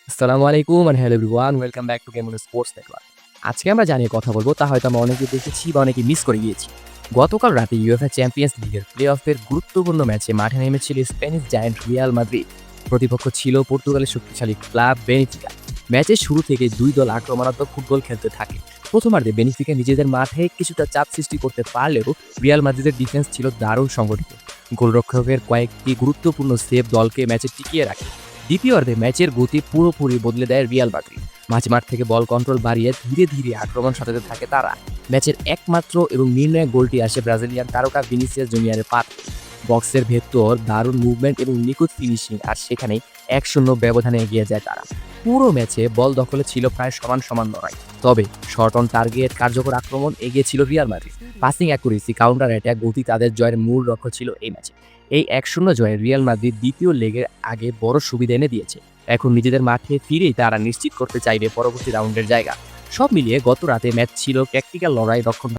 আসসালামু আলাইকুম and hello everyone, welcome back to Game On Sports Network. আজকে আমরা জানিয়ে কথা বলবো তা হয়তো আমরা অনেকে দেখেছি বা অনেকে মিস করে গিয়েছি। গতকাল রাতে UEFA চ্যাম্পিয়ন্স লিগের প্লে-অফের গুরুত্বপূর্ণ ম্যাচে মাঠে নেমেছিল স্প্যানিশ জায়ান্ট রিয়াল মাদ্রিদ। প্রতিপক্ষ ছিল পর্তুগালের শক্তিশালী ক্লাব বেনিফিকা। ম্যাচের শুরু থেকেই দুই দল আক্রমণাত্মক ফুটবল খেলতে থাকে। প্রথমার্ধে বেনিফিকা নিজেদের মাঠে কিছুটা চাপ সৃষ্টি করতে পারলেও রিয়াল মাদ্রিদের ডিফেন্স ছিল দারুণ সংগঠিত। গোলরক্ষকের কয়েকটি গুরুত্বপূর্ণ সেভ দলকে ম্যাচে টিকিয়ে রাখে। দ্বিতীয়ার্ধে ম্যাচের গতি পুরোপুরি বদলে দেয় রিয়াল মাদ্রিদ। মাঝমাঠ থেকে বল কন্ট্রোল বাড়িয়ে ধীরে ধীরে আক্রমণ সাজাতে থাকে তারা। ম্যাচের একমাত্র এবং নির্ণায়ক গোলটি আসে ব্রাজিলিয়ান তারকা ভিনিসিয়াস জুনিয়রের পাত। বক্সের ভেতর দারুণ মুভমেন্ট এবং নিখুঁত ফিনিশিং, আর সেখানেই 1-0 ব্যবধানে এগিয়ে যায় তারা। পুরো ম্যাচে বল দখলে ছিল প্রায় সমান সমান লড়াই। তবে শর্ট অন টার্গেট, কার্যকর আক্রমণ এগিয়ে ছিল Real Madrid. Passing accuracy, counter attack, গতি তাদের জয়ের মূল লক্ষ্য ছিল এই ম্যাচে। এই 1-0 জয়ে রিয়াল মাদ্রিদ দ্বিতীয় লেগের আগে বড় সুবিধা এনে দিয়েছে। এখন নিজেদের মাঠে ফিরেই তারা নিশ্চিত করতে চাইবে পরবর্তী রাউন্ডের জায়গা। সব মিলিয়ে গত রাতে ম্যাচ ছিল ট্যাকটিক্যাল লড়াই, রক্ষণ